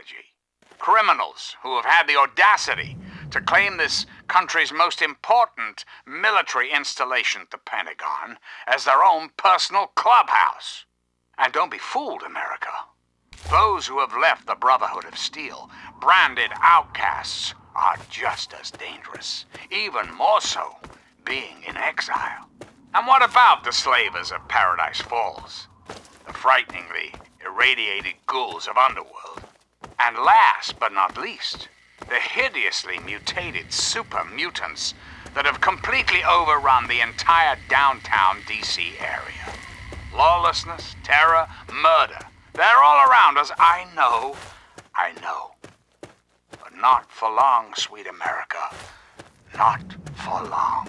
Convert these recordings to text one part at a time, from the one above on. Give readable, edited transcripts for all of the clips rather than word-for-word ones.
ideology. Criminals who have had the audacity to claim this country's most important military installation, the Pentagon, as their own personal clubhouse. And don't be fooled, America. Those who have left the Brotherhood of Steel, branded outcasts, are just as dangerous, even more so, being in exile. And what about the slavers of Paradise Falls? The frighteningly irradiated ghouls of Underworld? And last but not least, the hideously mutated super mutants that have completely overrun the entire downtown DC area. Lawlessness, terror, murder. They're all around us. I know. But not for long, sweet America. Not for long.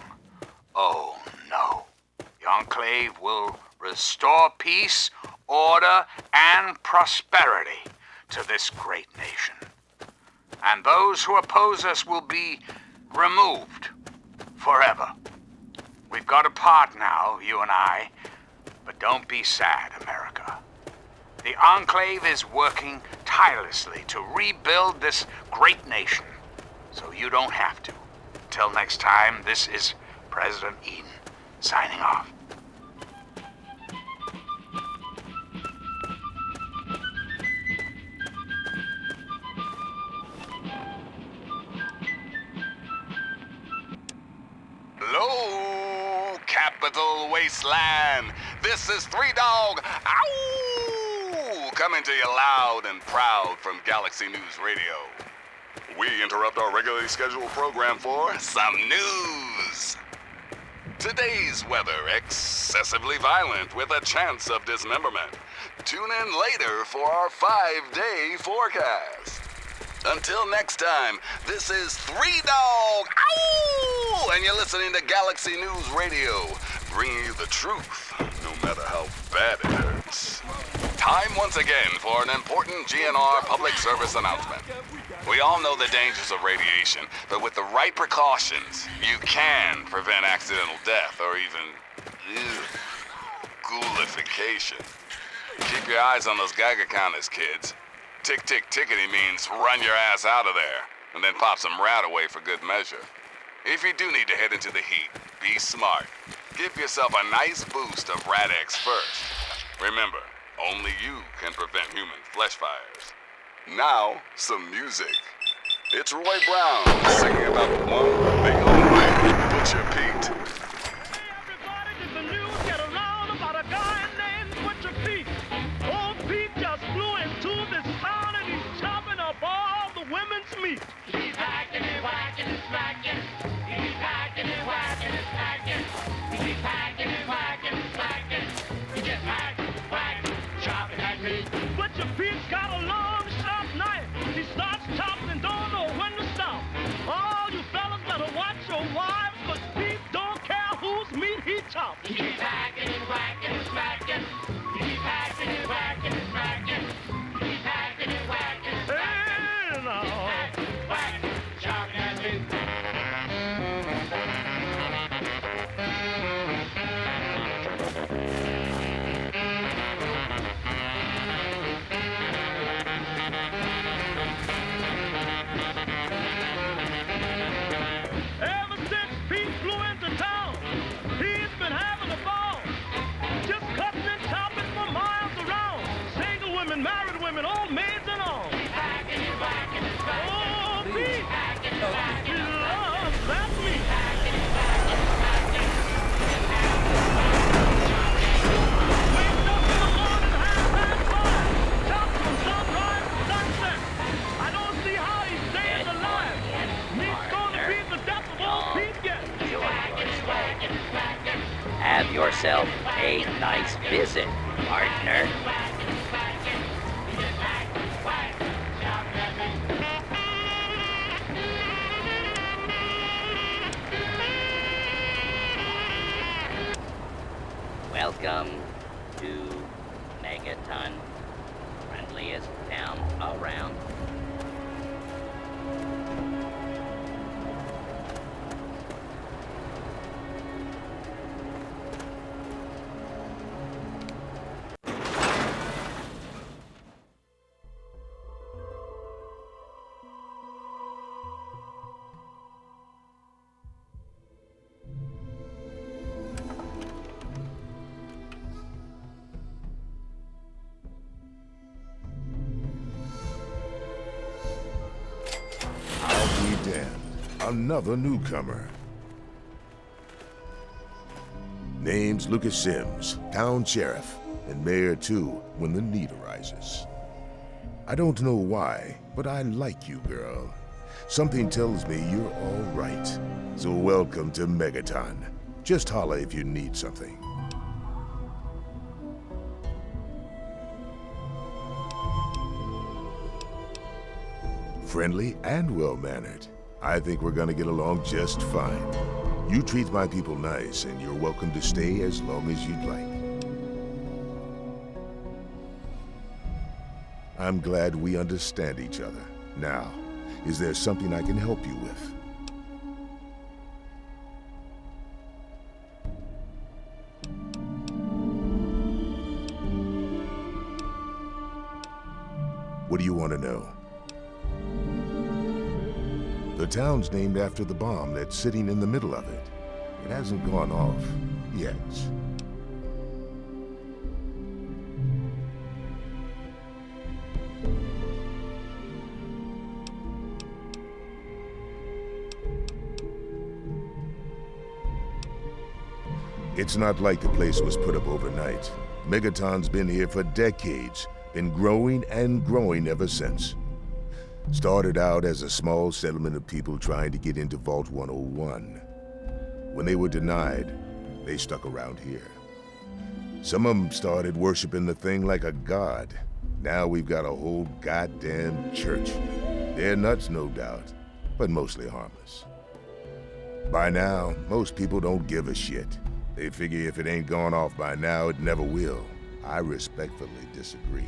Oh, no. The Enclave will restore peace, order, and prosperity to this great nation. And those who oppose us will be removed forever. We've got a part now, you and I, but don't be sad, America. The Enclave is working tirelessly to rebuild this great nation, so you don't have to. Till next time, this is President Eden signing off. Hello, Capital Wasteland. This is Three Dog. Ow! Coming to you loud and proud from Galaxy News Radio. We interrupt our regularly scheduled program for some news. Today's weather excessively violent with a chance of dismemberment. Tune in later for our 5-day forecast. Until next time, this is Three Dog. Ow! And you're listening to Galaxy News Radio, bringing you the truth, no matter how bad it hurts. Time once again for an important GNR public service announcement. We all know the dangers of radiation, but with the right precautions, you can prevent accidental death or even ghoulification. Keep your eyes on those Geiger counters, kids. Tick, tick, tickety means run your ass out of there, and then pop some rat away for good measure. If you do need to head into the heat, be smart. Give yourself a nice boost of Rad-X first. Remember, only you can prevent human flesh fires. Now, some music. It's Roy Brown singing about the one, the only Butcher Pete. Everybody, did the news get around about a guy named Butcher Pete? Old Pete just flew into this town and he's chopping up all the women's meat. He's hacking and whacking and smacking. He's hacking and whacking and smacking. He's hacking and whacking and smacking. He just hack, whack, chopping that meat. Butcher Pete's got a long, sharp knife. He starts chopping and don't know when to stop. All you fellas better watch your wives, 'cause Pete don't care whose meat he chops. He's hacking and whacking and smacking. He's hacking and whacking and smacking. He's hacking and whacking and smacking. Hey, no. Hack, whack, chopping that meat. Ever since Pete flew into town, he's been having a ball. Just cutting and chopping for miles around. Single women, married women, old maids and all. Hacking and whacking and smacking. Oh, Pete! Hacking and whacking and smacking. That's me. Hacking and whacking and smacking. Wakes up in the morning, 5:30. Chops from sunrise to sunset. I don't see how he stays alive. Meat's gonna be the death of old Pete yet. Hacking and whacking and smacking. Have yourself a nice visit, partner. Welcome to Megaton, friendliest town around. Another newcomer. Name's Lucas Sims, town sheriff, and mayor too, when the need arises. I don't know why, but I like you, girl. Something tells me you're all right. So welcome to Megaton. Just holla if you need something. Friendly and well-mannered. I think we're gonna get along just fine. You treat my people nice, and you're welcome to stay as long as you'd like. I'm glad we understand each other. Now, is there something I can help you with? What do you want to know? The town's named after the bomb that's sitting in the middle of it. It hasn't gone off yet. It's not like the place was put up overnight. Megaton's been here for decades, been growing and growing ever since. Started out as a small settlement of people trying to get into Vault 101. When they were denied, they stuck around here. Some of them started worshiping the thing like a god. Now we've got a whole goddamn church. They're nuts, no doubt, but mostly harmless. By now, most people don't give a shit. They figure if it ain't gone off by now, it never will. I respectfully disagree.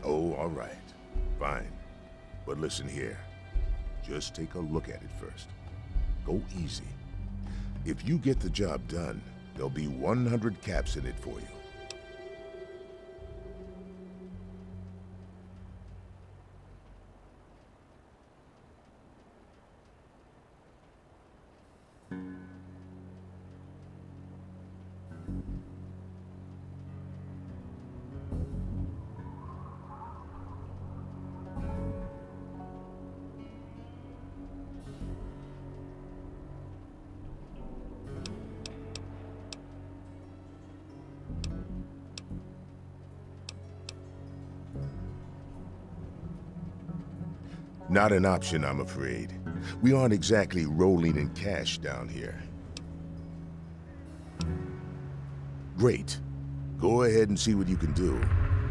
Oh, all right. Fine. But listen here. Just take a look at it first. Go easy. If you get the job done, there'll be 100 caps in it for you. Not an option, I'm afraid. We aren't exactly rolling in cash down here. Great. Go ahead and see what you can do.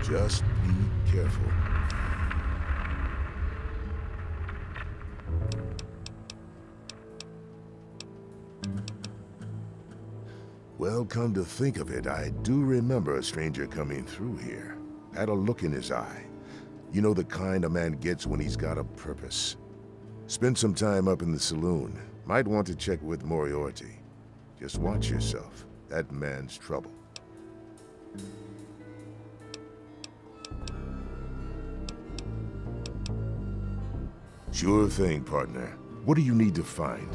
Just be careful. Well, come to think of it, I do remember a stranger coming through here. Had a look in his eye. You know the kind a man gets when he's got a purpose. Spend some time up in the saloon. Might want to check with Moriarty. Just watch yourself. That man's trouble. Sure thing, partner. What do you need to find?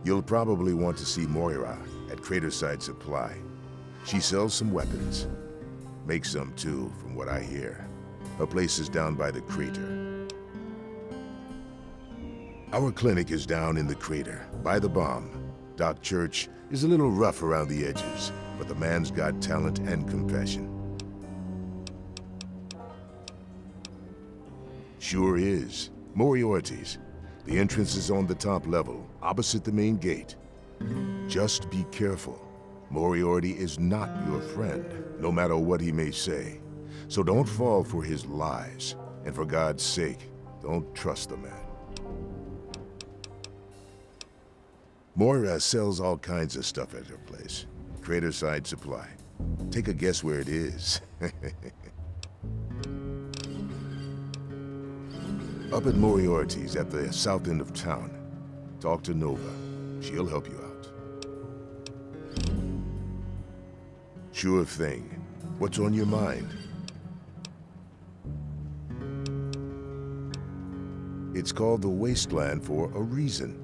You'll probably want to see Moira at Craterside Supply. She sells some weapons. Makes some too, from what I hear. Her place is down by the crater. Our clinic is down in the crater, by the bomb. Doc Church is a little rough around the edges, but the man's got talent and compassion. Sure is. Moriarty's. The entrance is on the top level, opposite the main gate. Just be careful. Moriarty is not your friend, no matter what he may say. So don't fall for his lies. And for God's sake, don't trust the man. Moira sells all kinds of stuff at her place. Craterside Supply. Take a guess where it is. Up at Moriarty's at the south end of town. Talk to Nova. She'll help you out. Sure thing. What's on your mind? It's called the Wasteland for a reason.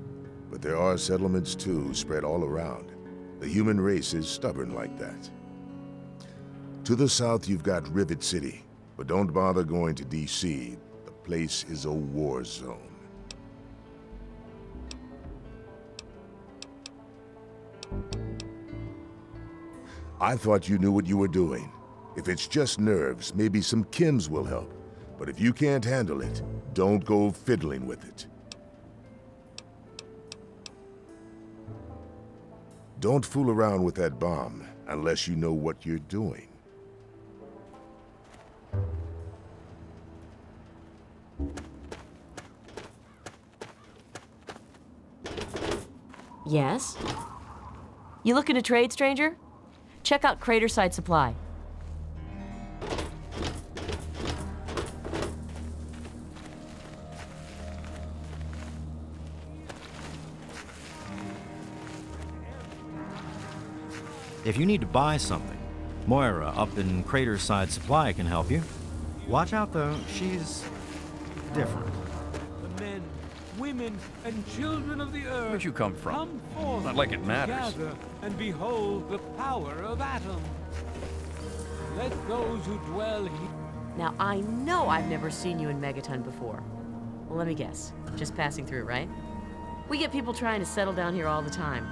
But there are settlements too, spread all around. The human race is stubborn like that. To the south, you've got Rivet City. But don't bother going to DC. The place is a war zone. I thought you knew what you were doing. If it's just nerves, maybe some chems will help. But if you can't handle it, don't go fiddling with it. Don't fool around with that bomb unless you know what you're doing. Yes? You looking to trade, stranger? Check out Craterside Supply. If you need to buy something, Moira up in Craterside Supply can help you. Watch out though, she's different. The men, women, and children of the earth. Where'd you come from? Come forth Not like it matters. together and behold the power of Atom. Let those who dwell here. Now, I know I've never seen you in Megaton before. Well, let me guess. Just passing through, right? We get people trying to settle down here all the time.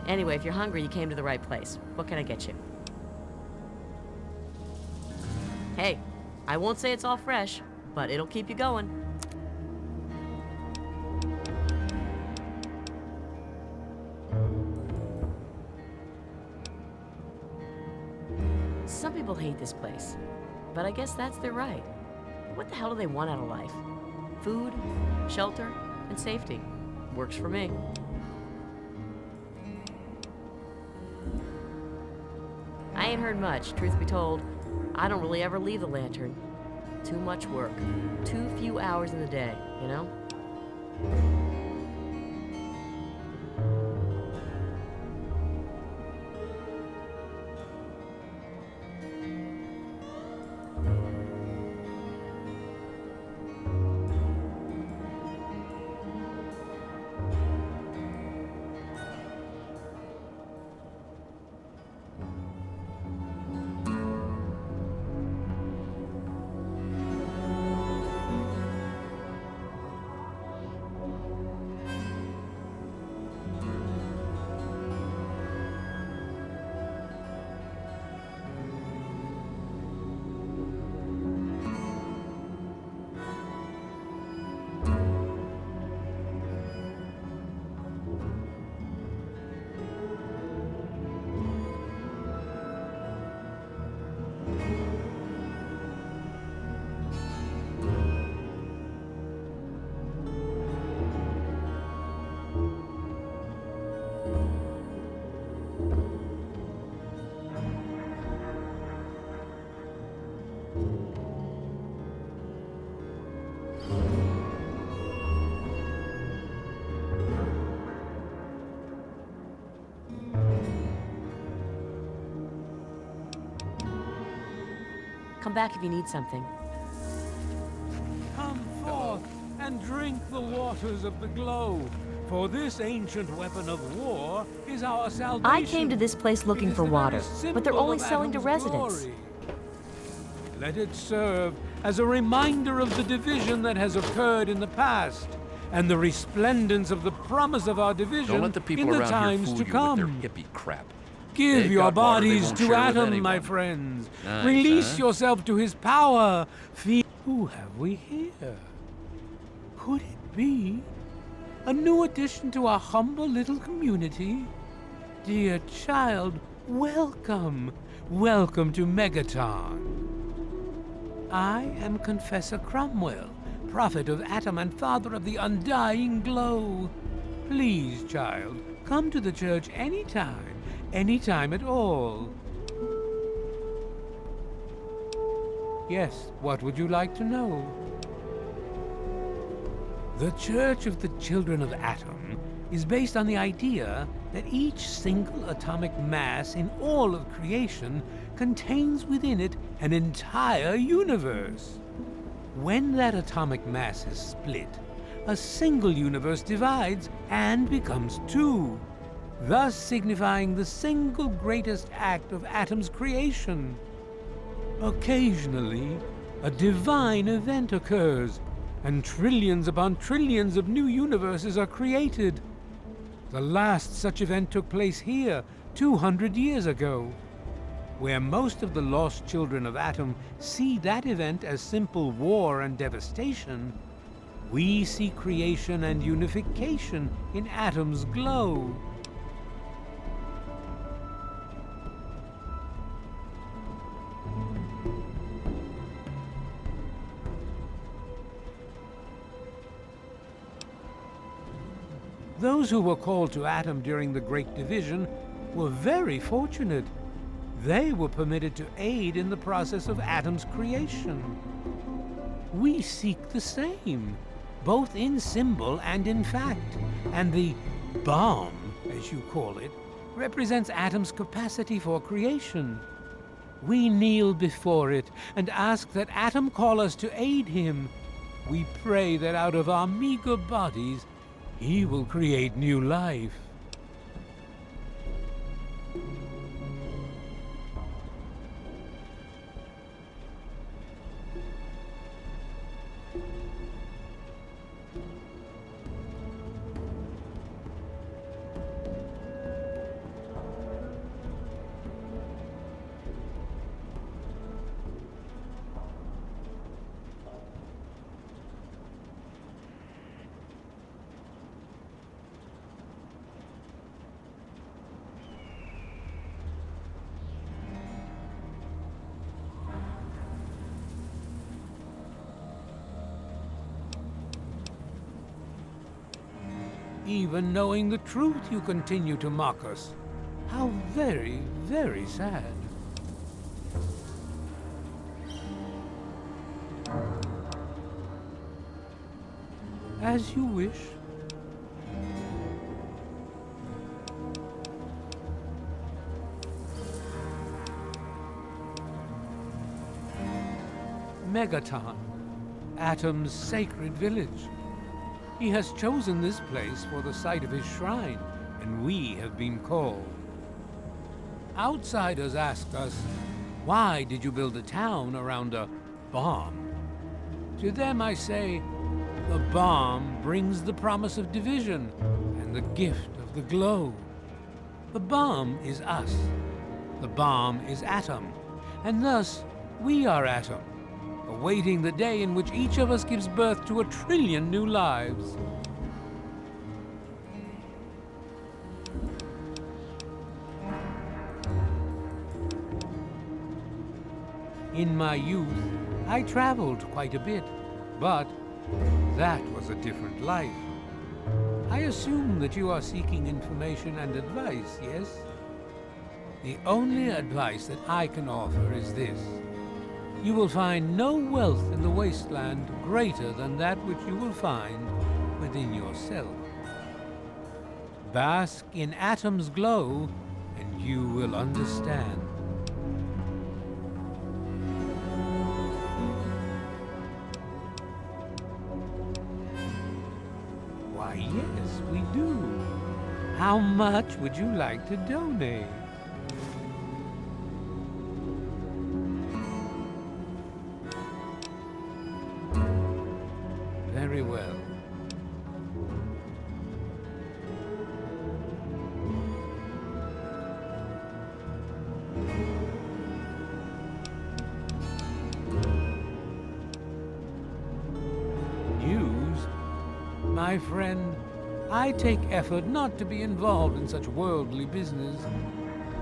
Anyway, if you're hungry, you came to the right place. What can I get you? Hey, I won't say it's all fresh, but it'll keep you going. Some people hate this place, but I guess that's their right. What the hell do they want out of life? Food, shelter, and safety. Works for me. I ain't heard much, truth be told. I don't really ever leave the Lantern. Too much work. Too few hours in the day, you know? Come back if you need something. Come forth and drink the waters of the glow. For this ancient weapon of war is our salvation. I came to this place looking for water, but they're only selling to residents. Glory. Let it serve as a reminder of the division that has occurred in the past, and the resplendence of the promise of our division Don't let the people in the around times here to fool come. you with their hippie crap. Give They've your got water they bodies won't to share with Atom, my anyone. friends. Nice, Release huh? yourself to his power. Who have we here? Could it be a new addition to our humble little community? Dear child, welcome. Welcome to Megaton. I am Confessor Cromwell, prophet of Atom and father of the undying glow. Please, child, come to the church anytime at all. Yes, what would you like to know? The Church of the Children of Atom is based on the idea that each single atomic mass in all of creation contains within it an entire universe. When that atomic mass is split, a single universe divides and becomes two, thus signifying the single greatest act of Atom's creation. Occasionally, a divine event occurs, and trillions upon trillions of new universes are created. The last such event took place here 200 years ago. Where most of the lost children of Atom see that event as simple war and devastation, we see creation and unification in Atom's glow. Those who were called to Atom during the Great Division were very fortunate. They were permitted to aid in the process of Atom's creation. We seek the same, both in symbol and in fact, and the bomb, as you call it, represents Atom's capacity for creation. We kneel before it and ask that Atom call us to aid him. We pray that out of our meager bodies, he will create new life. Even knowing the truth, you continue to mock us. How very, very sad. As you wish. Megaton, Atom's sacred village. He has chosen this place for the site of his shrine, and we have been called. Outsiders ask us, why did you build a town around a bomb? To them I say, the bomb brings the promise of division and the gift of the glow. The bomb is us. The bomb is Atom, and thus we are Atom, awaiting the day in which each of us gives birth to 1 trillion new lives. In my youth, I traveled quite a bit, but that was a different life. I assume that you are seeking information and advice, yes? The only advice that I can offer is this. You will find no wealth in the wasteland greater than that which you will find within yourself. Bask in Atom's glow, and you will understand. Why, yes, we do. How much would you like to donate? Very well. News? My friend, I take effort not to be involved in such worldly business.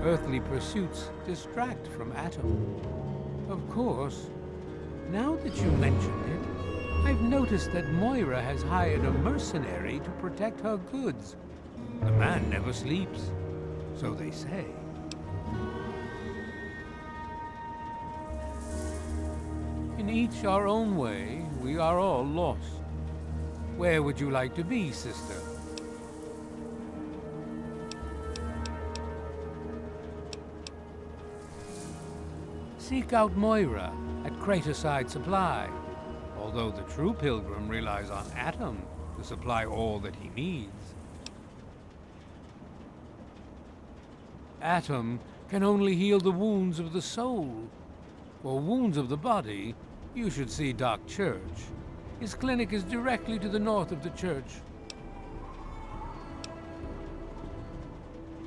Earthly pursuits distract from Atom. Of course, now that you mention it, I've noticed that Moira has hired a mercenary to protect her goods. The man never sleeps, so they say. In each our own way, we are all lost. Where would you like to be, sister? Seek out Moira at Craterside Supply. Although the true pilgrim relies on Atom to supply all that he needs. Atom can only heal the wounds of the soul. For wounds of the body, you should see Doc Church. His clinic is directly to the north of the church.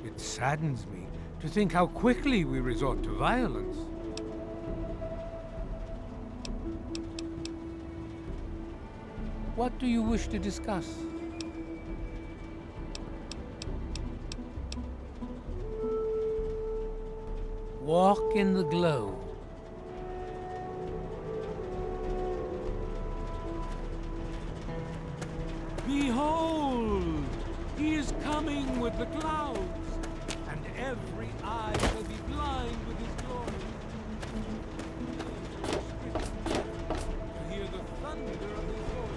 It saddens me to think how quickly we resort to violence. What do you wish to discuss? Walk in the glow. Behold! He is coming with the clouds, and every eye shall be blind with his glory. To hear the thunder of his voice.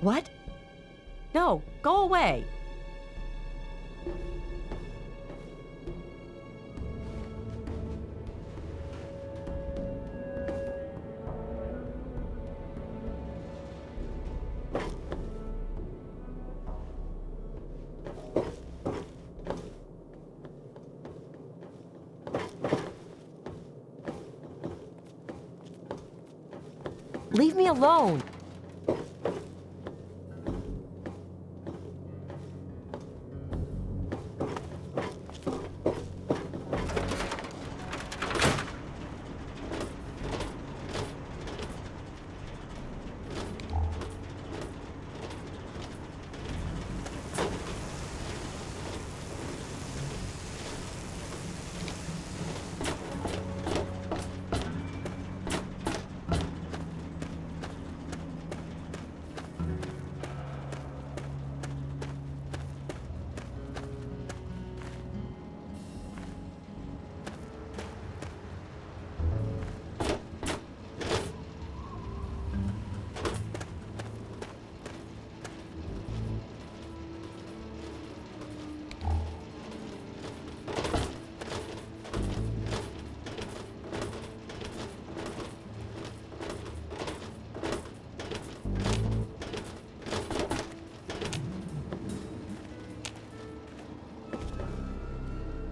What? No, go away. Leave me alone.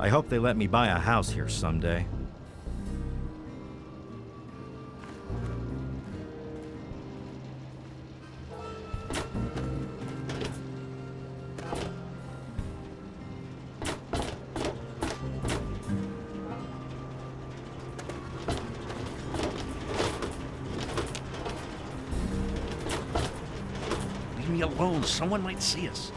I hope they let me buy a house here someday. Leave me alone. Someone might see us.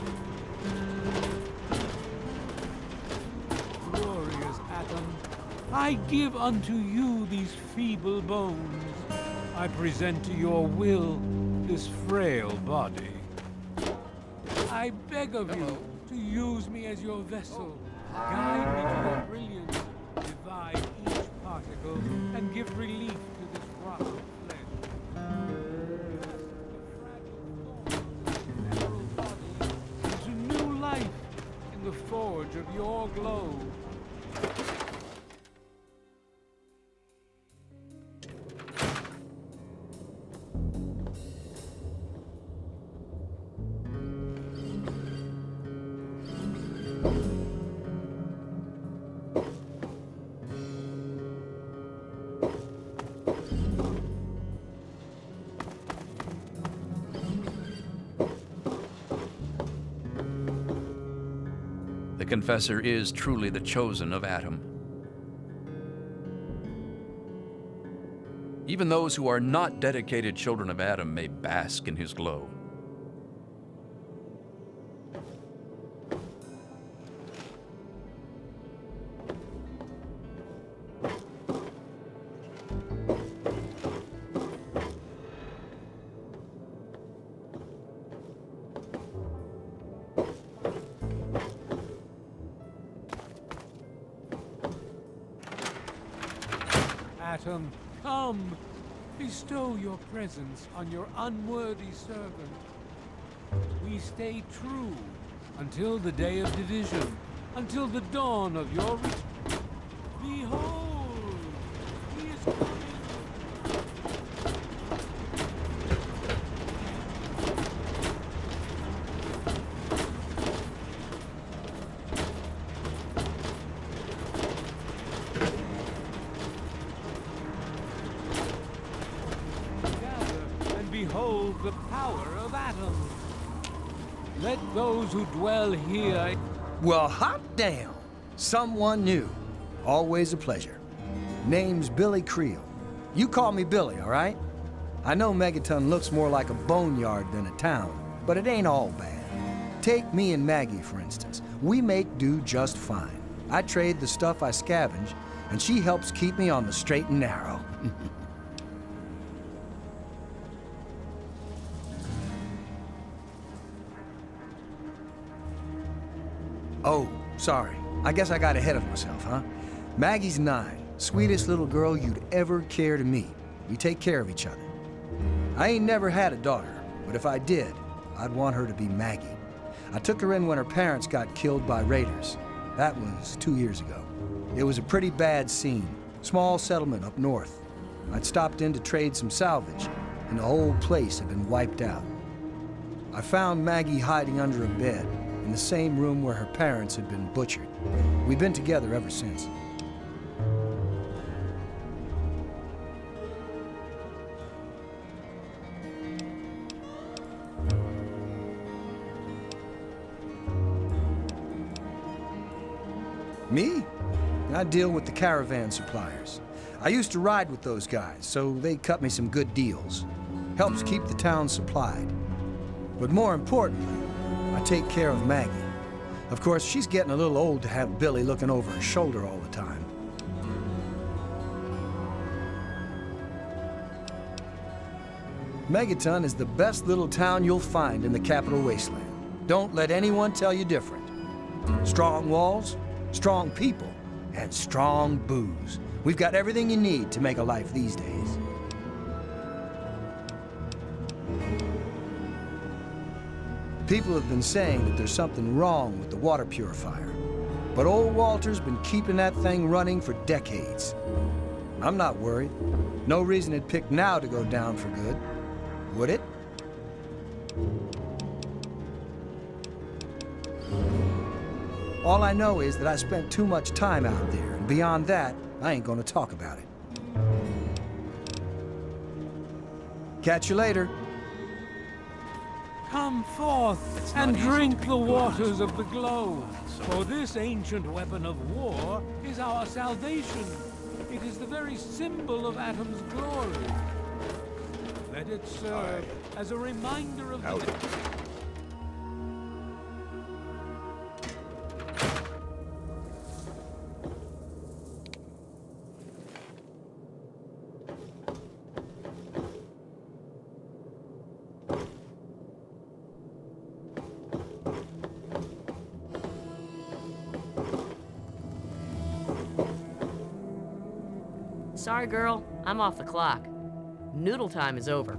I give unto you these feeble bones. I present to your will this frail body. I beg of you to use me as your vessel. Guide me to your brilliance. Divide each particle and give relief to this rotten flesh. Cast the fragile body into new life in the forge of your glow. Confessor is truly the chosen of Atom. Even those who are not dedicated children of Atom may bask in his glow. Atom, come! Bestow your presence on your unworthy servant. We stay true until the day of division, until the dawn of your return. Behold! He is coming! Behold the power of Atom. Let those who dwell here... Well, hot damn! Someone new. Always a pleasure. Name's Billy Creel. You call me Billy, all right? I know Megaton looks more like a boneyard than a town, but it ain't all bad. Take me and Maggie, for instance. We make do just fine. I trade the stuff I scavenge, and she helps keep me on the straight and narrow. Oh, sorry. I guess I got ahead of myself, huh? Maggie's 9. Sweetest little girl you'd ever care to meet. We take care of each other. I ain't never had a daughter, but if I did, I'd want her to be Maggie. I took her in when her parents got killed by raiders. That was 2 years ago. It was a pretty bad scene. Small settlement up north. I'd stopped in to trade some salvage, and the whole place had been wiped out. I found Maggie hiding under a bed, in the same room where her parents had been butchered. We've been together ever since. Me? I deal with the caravan suppliers. I used to ride with those guys, so they cut me some good deals. Helps keep the town supplied. But more importantly, I take care of Maggie. Of course, she's getting a little old to have Billy looking over her shoulder all the time. Megaton is the best little town you'll find in the Capital Wasteland. Don't let anyone tell you different. Strong walls, strong people, and strong booze. We've got everything you need to make a life these days. People have been saying that there's something wrong with the water purifier. But old Walter's been keeping that thing running for decades. I'm not worried. No reason it'd pick now to go down for good. Would it? All I know is that I spent too much time out there, and beyond that, I ain't gonna talk about it. Catch you later. Come forth and drink the waters of the glow, for this ancient weapon of war is our salvation. It is the very symbol of Atom's glory. Let it serve as a reminder of the... Sorry, girl. I'm off the clock. Noodle time is over.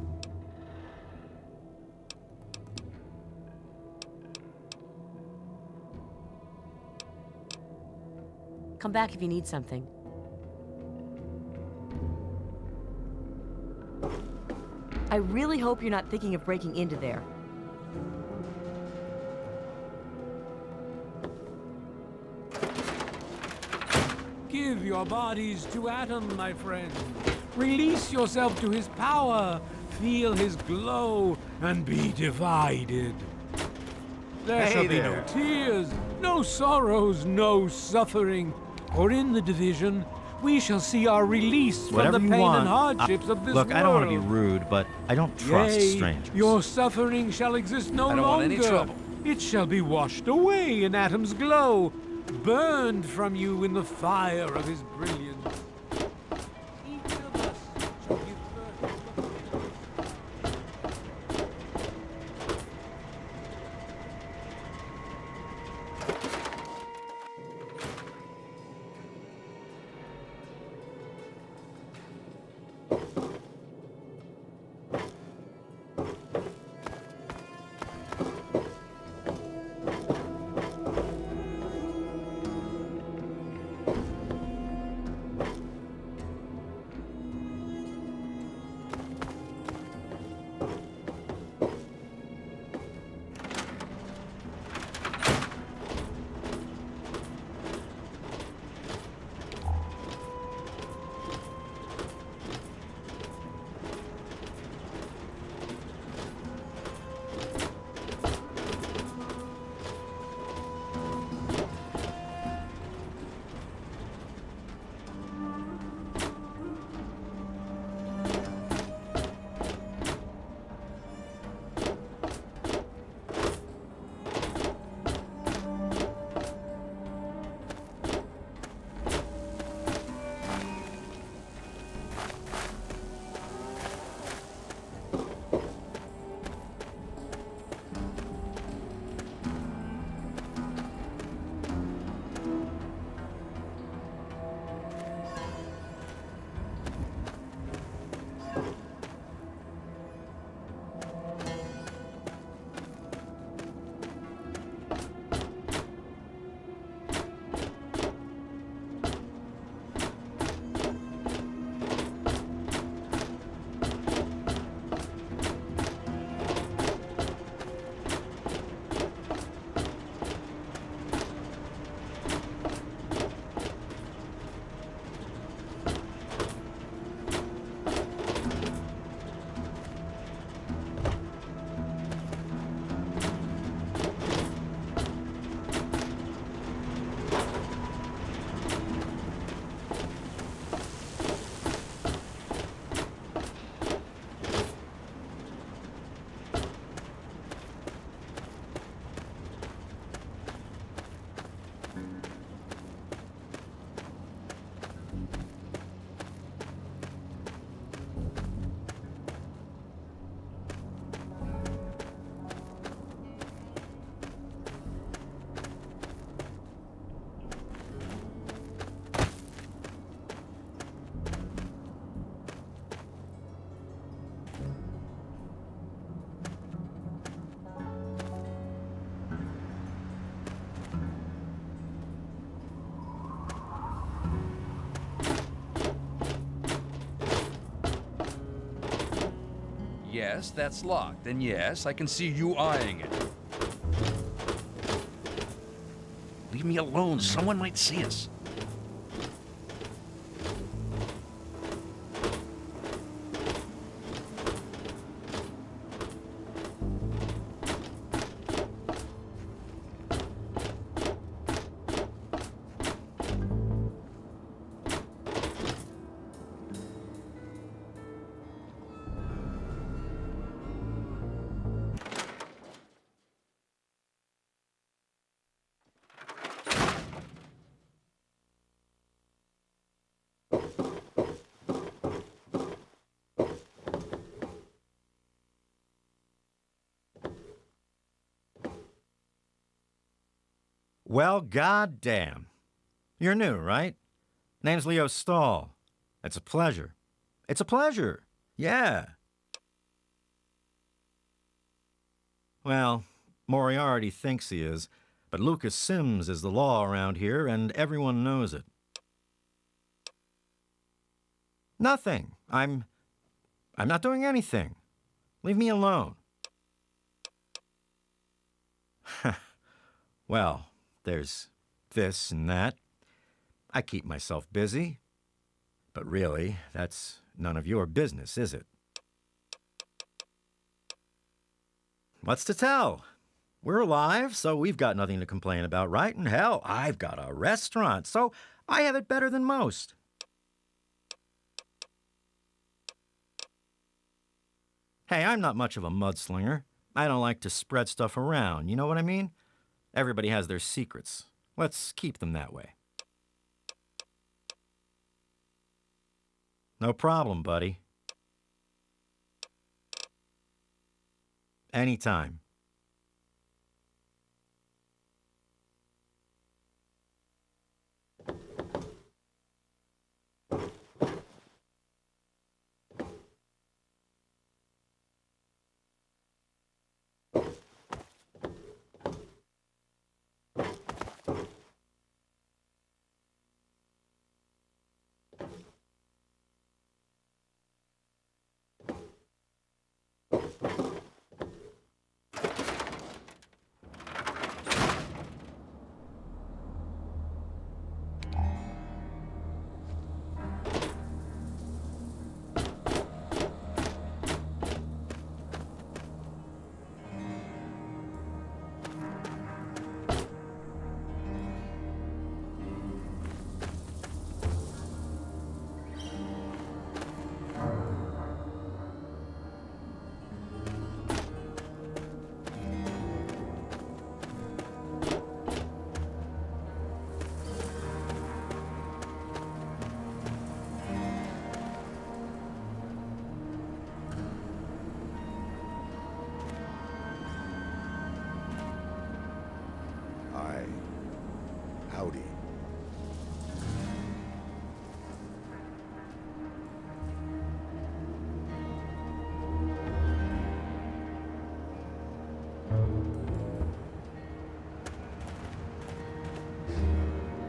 Come back if you need something. I really hope you're not thinking of breaking into there. Give your bodies to Atom, my friend. Release yourself to his power. Feel his glow and be divided. There shall be no tears, no sorrows, no suffering. For in the division, we shall see our release from the pain and hardships of this world. Look, I don't want to be rude, but I don't trust Yea, strangers. your suffering shall exist no longer. I don't want any trouble. It shall be washed away in Atom's glow, burned from you in the fire of his brilliance. Each of us shall give birth. Yes, that's locked. And yes, I can see you eyeing it. Leave me alone. Someone might see us. Well, goddamn. You're new, right? Name's Leo Stahl. It's a pleasure. It's a pleasure. Yeah. Well, Moriarty thinks he is, but Lucas Sims is the law around here, and everyone knows it. Nothing. I'm not doing anything. Leave me alone. Well, there's this and that. I keep myself busy. But really, that's none of your business, is it? What's to tell? We're alive, so we've got nothing to complain about, right? And hell, I've got a restaurant, so I have it better than most. Hey, I'm not much of a mudslinger. I don't like to spread stuff around, you know what I mean? Everybody has their secrets. Let's keep them that way. No problem, buddy. Anytime. Hi. Howdy.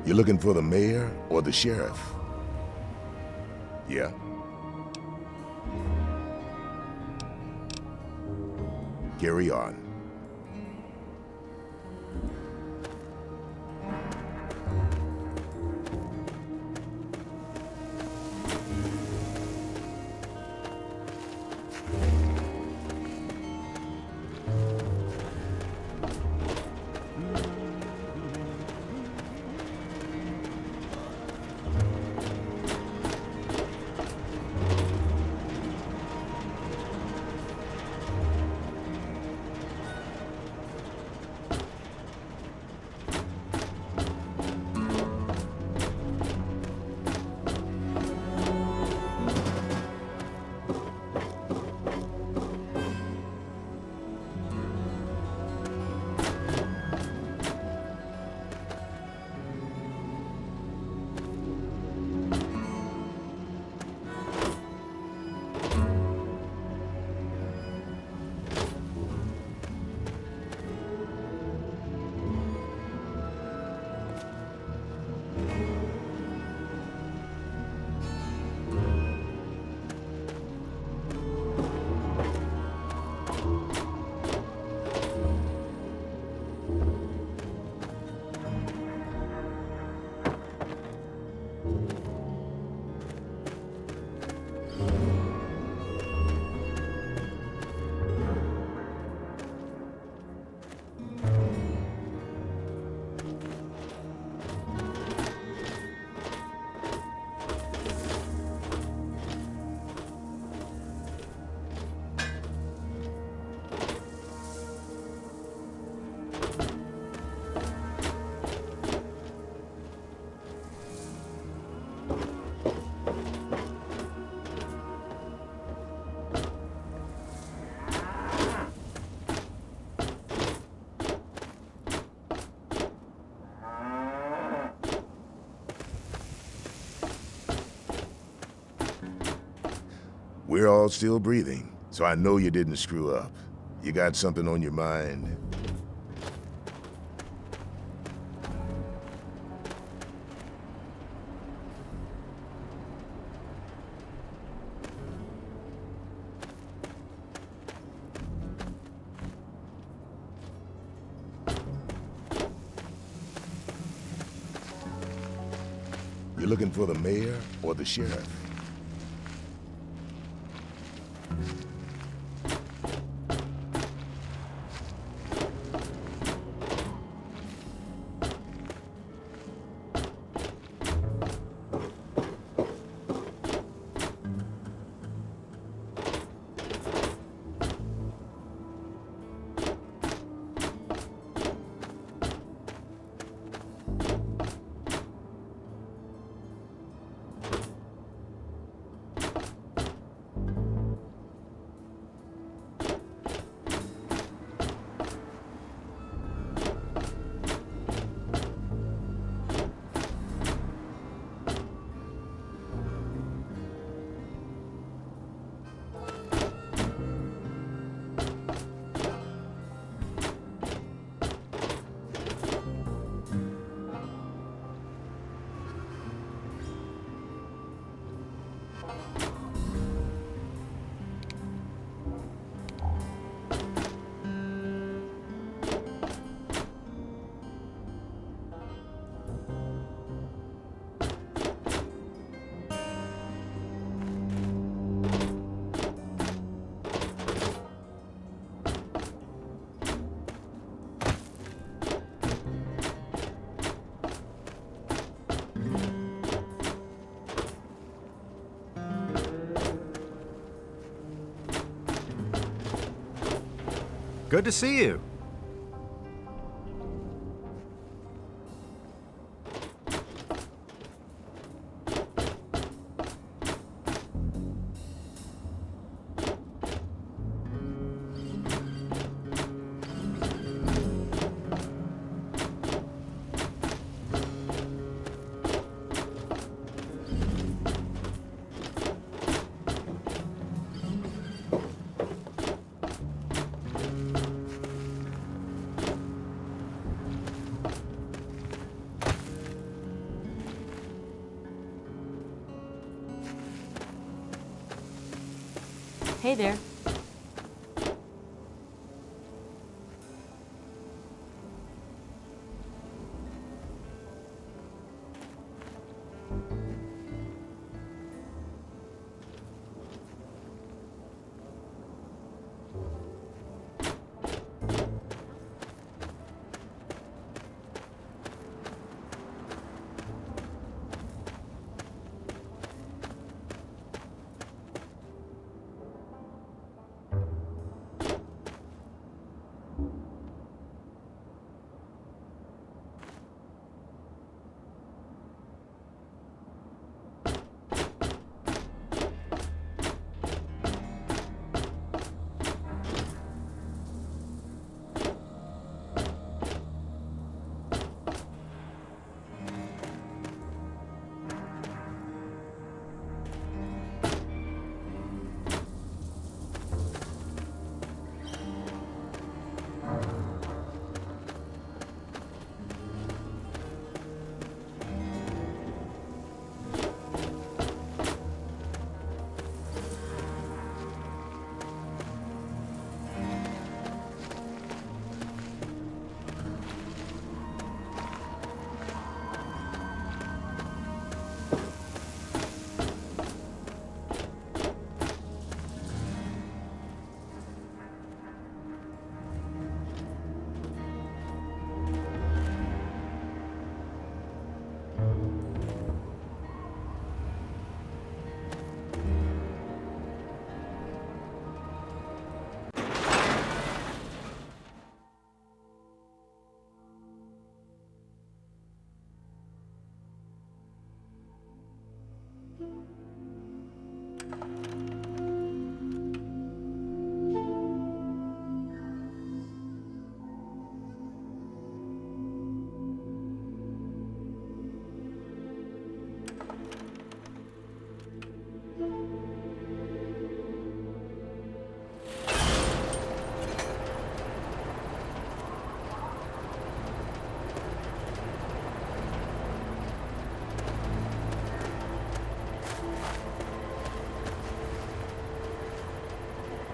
You looking for the mayor or the sheriff? Yeah? Carry on. We're all still breathing, so I know you didn't screw up. You got something on your mind? You looking for the mayor or the sheriff? Good to see you. Hey there.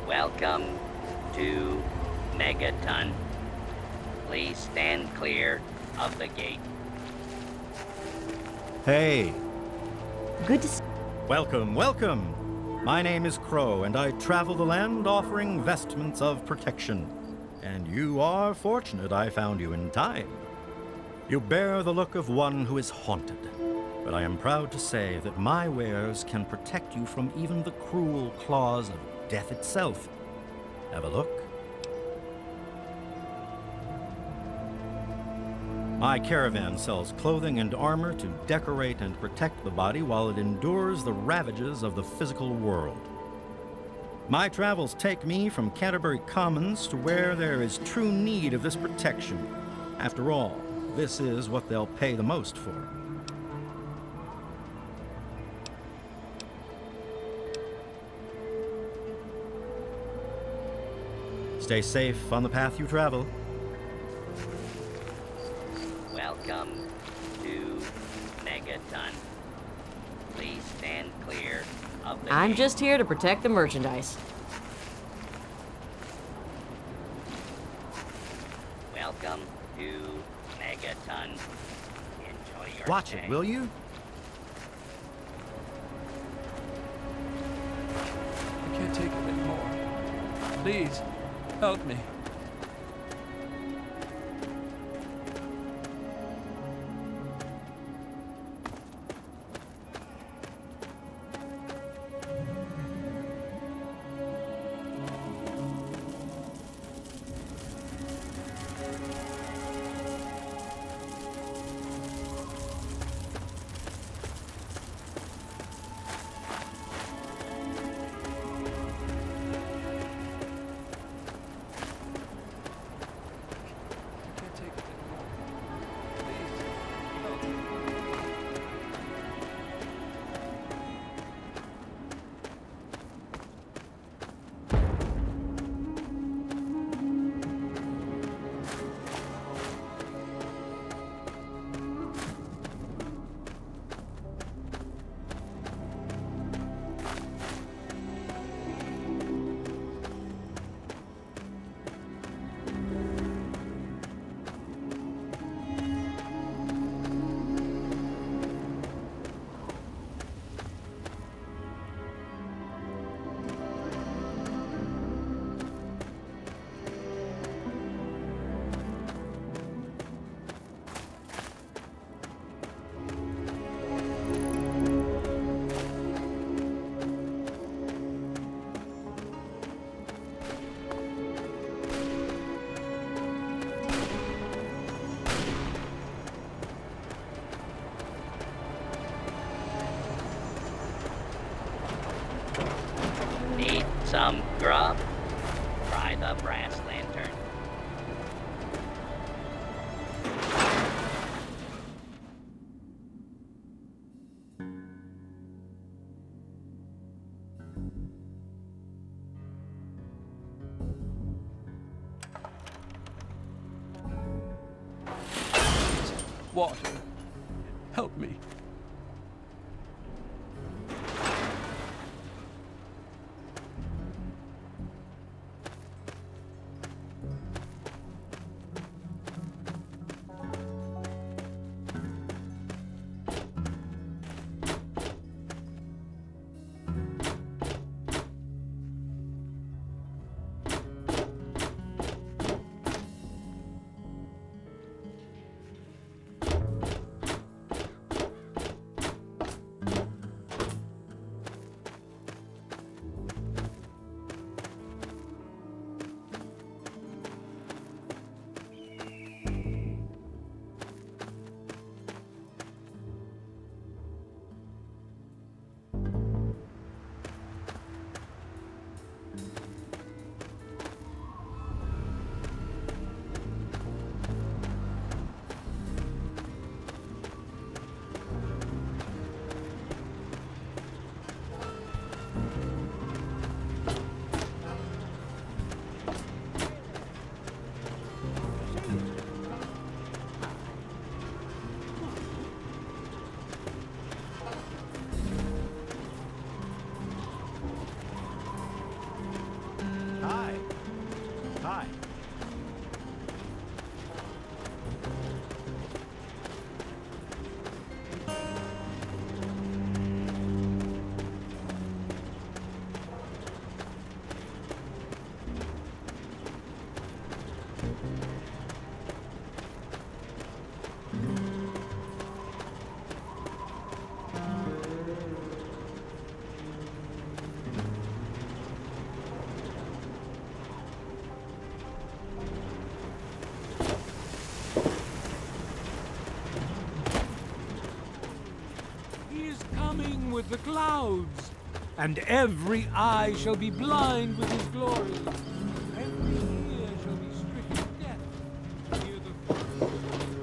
Welcome to Megaton. Please stand clear of the gate. Hey. Good to see. Welcome, welcome. My name is Crow, and I travel the land offering vestments of protection. And you are fortunate I found you in time. You bear the look of one who is haunted, but I am proud to say that my wares can protect you from even the cruel claws of death itself. Have a look. My caravan sells clothing and armor to decorate and protect the body while it endures the ravages of the physical world. My travels take me from Canterbury Commons to where there is true need of this protection. After all, this is what they'll pay the most for. Stay safe on the path you travel. Welcome to Megaton. Please stand clear of the I'm gate. just here to protect the merchandise. Welcome to Megaton. Enjoy your Watch stay. it, will you? I can't take it anymore. Please, help me. some grub? Try the brass lantern. Water. Help me. Hi. Hi. He is coming with the clouds, and every eye shall be blind with his glory. Every ear shall be stricken deaf to hear the voice of his glory.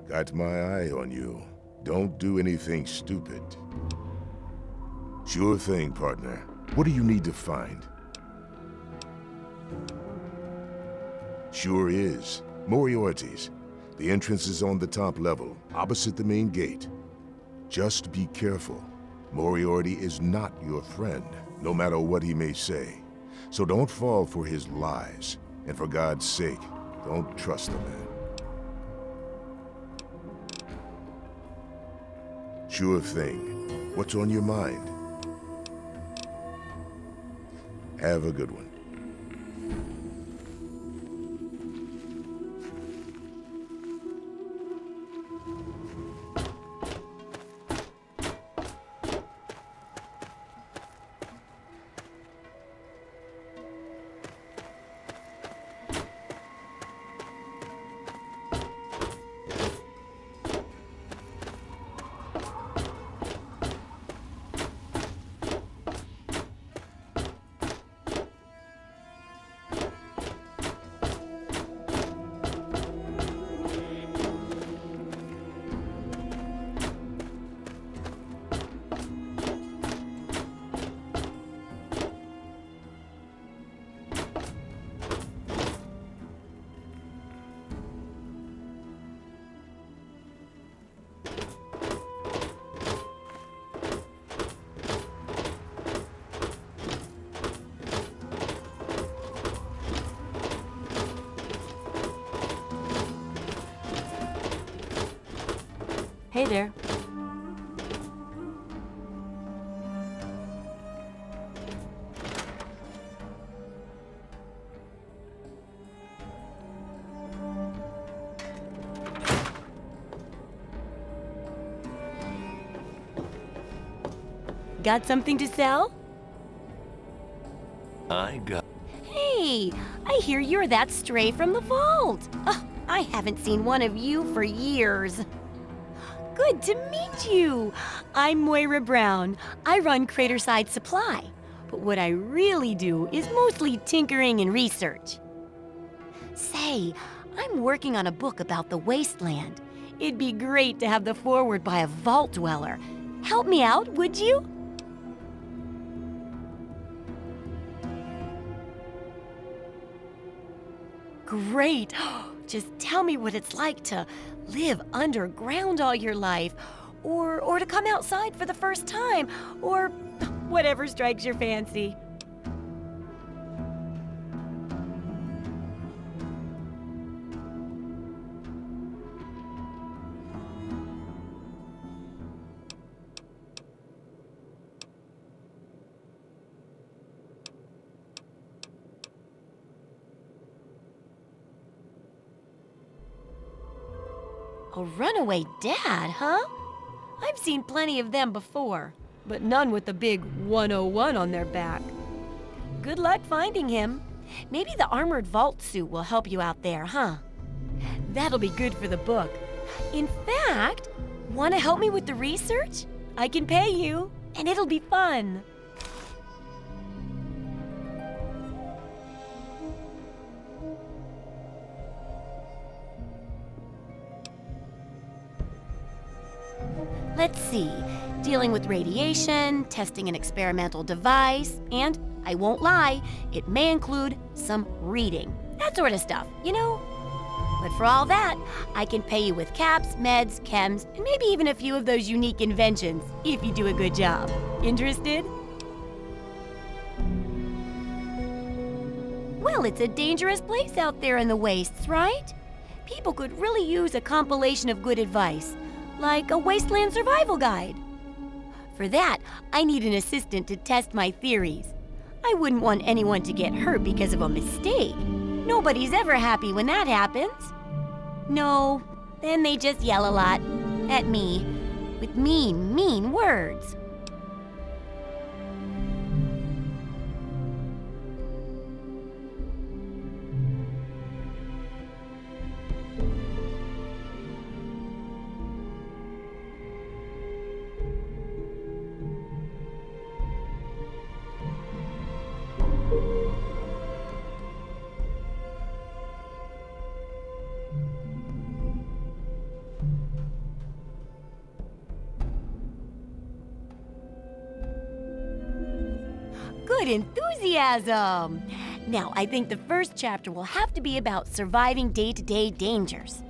Got my eye on you. Don't do anything stupid. Sure thing, partner. What do you need to find? Sure is. Moriarty's. The entrance is on the top level, opposite the main gate. Just be careful. Moriarty is not your friend, no matter what he may say. So don't fall for his lies. And for God's sake, don't trust the man. Sure thing. What's on your mind? Have a good one. Hey there. Got something to sell? I got... Hey, I hear you're that stray from the vault. I haven't seen one of you for years. Good to meet you. I'm Moira Brown. I run Craterside Supply. But what I really do is mostly tinkering and research. Say, I'm working on a book about the wasteland. It'd be great to have the foreword by a vault dweller. Help me out, would you? Great! Just tell me what it's like to live underground all your life, or to come outside for the first time, or whatever strikes your fancy. A runaway dad, huh? I've seen plenty of them before, but none with the big 101 on their back. Good luck finding him. Maybe the armored vault suit will help you out there, huh? That'll be good for the book. In fact, want to help me with the research? I can pay you, and it'll be fun. Let's see, dealing with radiation, testing an experimental device, and, I won't lie, it may include some reading. That sort of stuff, you know? But for all that, I can pay you with caps, meds, chems, and maybe even a few of those unique inventions, if you do a good job. Interested? Well, it's a dangerous place out there in the wastes, right? People could really use a compilation of good advice. Like a wasteland survival guide. For that, I need an assistant to test my theories. I wouldn't want anyone to get hurt because of a mistake. Nobody's ever happy when that happens. No, then they just yell a lot at me with mean words. Good enthusiasm! Now, I think the first chapter will have to be about surviving day-to-day dangers.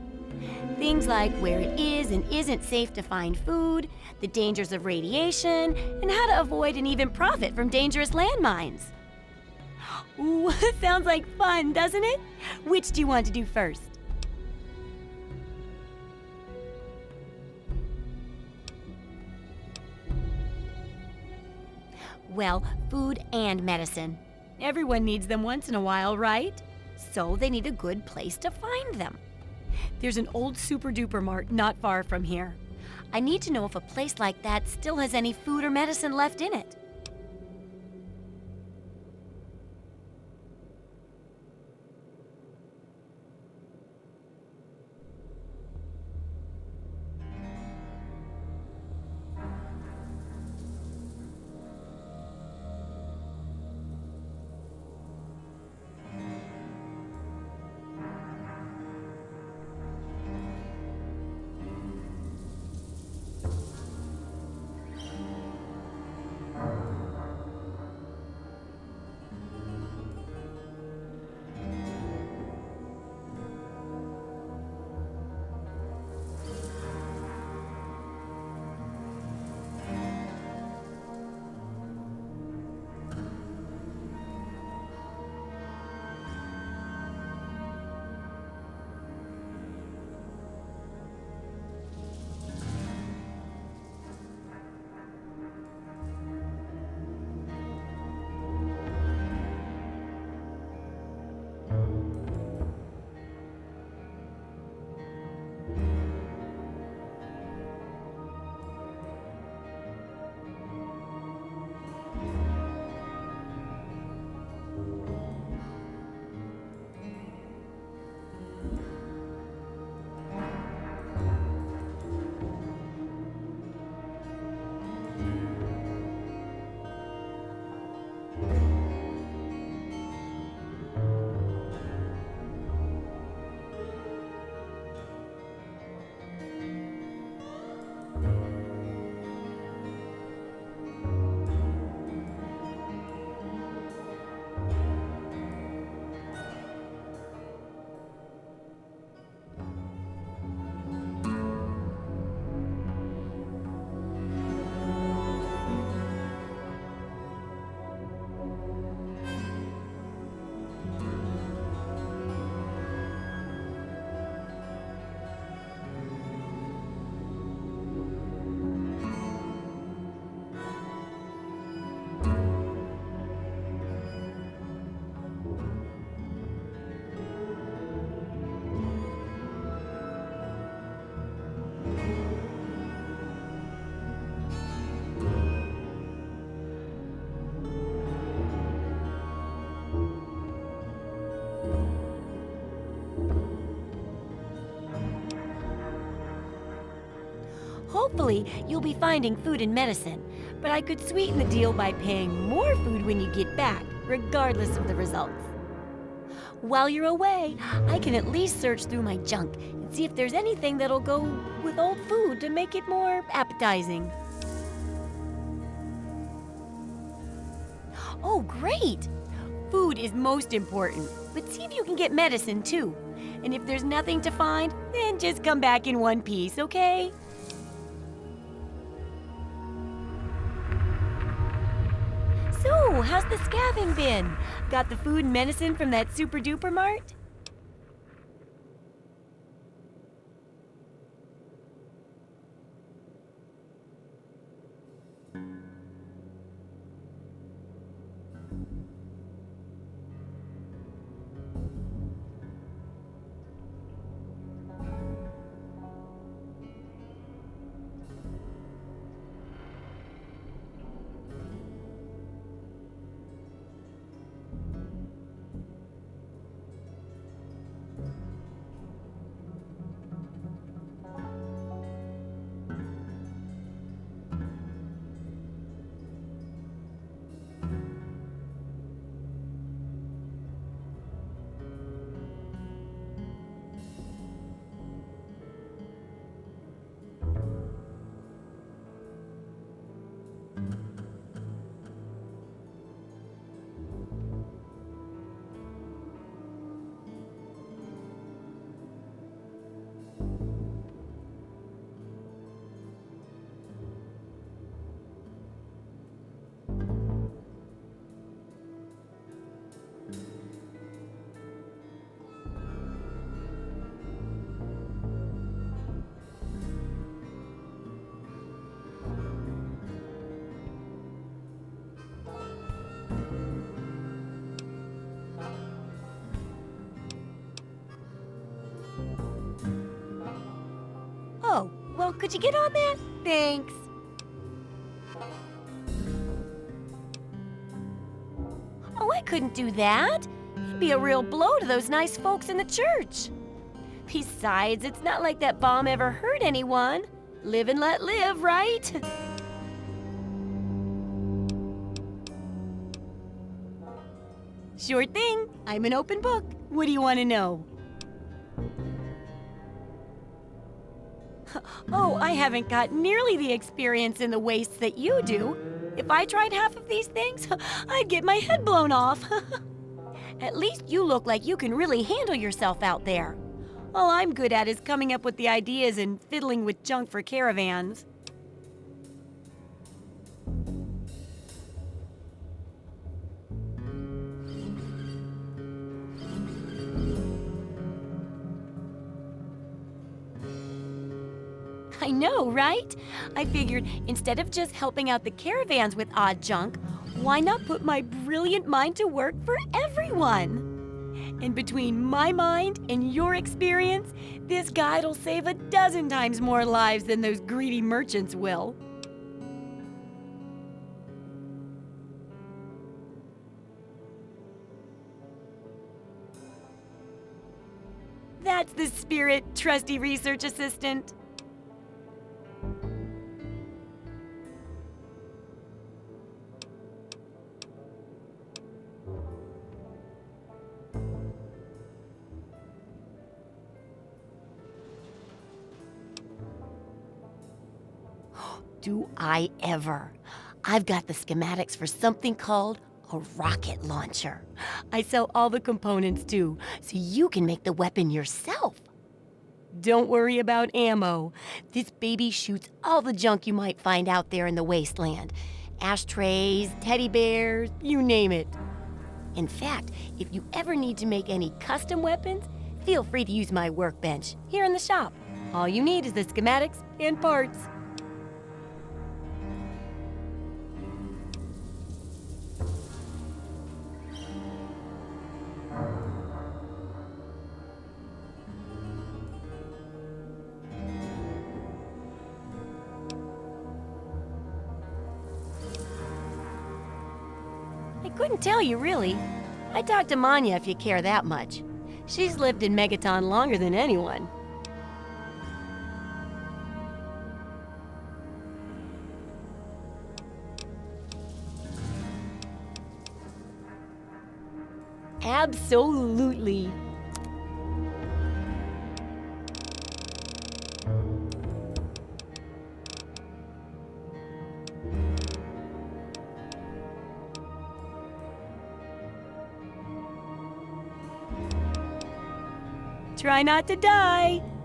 Things like where it is and isn't safe to find food, the dangers of radiation, and how to avoid and even profit from dangerous landmines. Ooh, sounds like fun, doesn't it? Which do you want to do first? Well, food and medicine. Everyone needs them once in a while, right? So they need a good place to find them. There's an old super-duper mart not far from here. I need to know if a place like that still has any food or medicine left in it. Hopefully, you'll be finding food and medicine, but I could sweeten the deal by paying more food when you get back, regardless of the results. While you're away, I can at least search through my junk and see if there's anything that'll go with old food to make it more appetizing. Oh, great! Food is most important, but see if you can get medicine too. And if there's nothing to find, then just come back in one piece, okay? So, how's the scavenging been? Got the food and medicine from that super duper mart? Oh, well, could you get on that? Thanks. Oh, I couldn't do that. It'd be a real blow to those nice folks in the church. Besides, it's not like that bomb ever hurt anyone. Live and let live, right? Sure thing. I'm an open book. What do you want to know? Oh, I haven't got nearly the experience in the wastes that you do. If I tried half of these things, I'd get my head blown off. At least you look like you can really handle yourself out there. All I'm good at is coming up with the ideas and fiddling with junk for caravans. I know, right? I figured instead of just helping out the caravans with odd junk, why not put my brilliant mind to work for everyone? And between my mind and your experience, this guide'll save a dozen times more lives than those greedy merchants will. That's the spirit, trusty research assistant. Do I ever? I've got the schematics for something called a rocket launcher. I sell all the components too, so you can make the weapon yourself. Don't worry about ammo. This baby shoots all the junk you might find out there in the wasteland. Ashtrays, teddy bears, you name it. In fact, if you ever need to make any custom weapons, feel free to use my workbench here in the shop. All you need is the schematics and parts. I couldn't tell you, really. I'd talk to Manya if you care that much. She's lived in Megaton longer than anyone. Absolutely. Try not to die.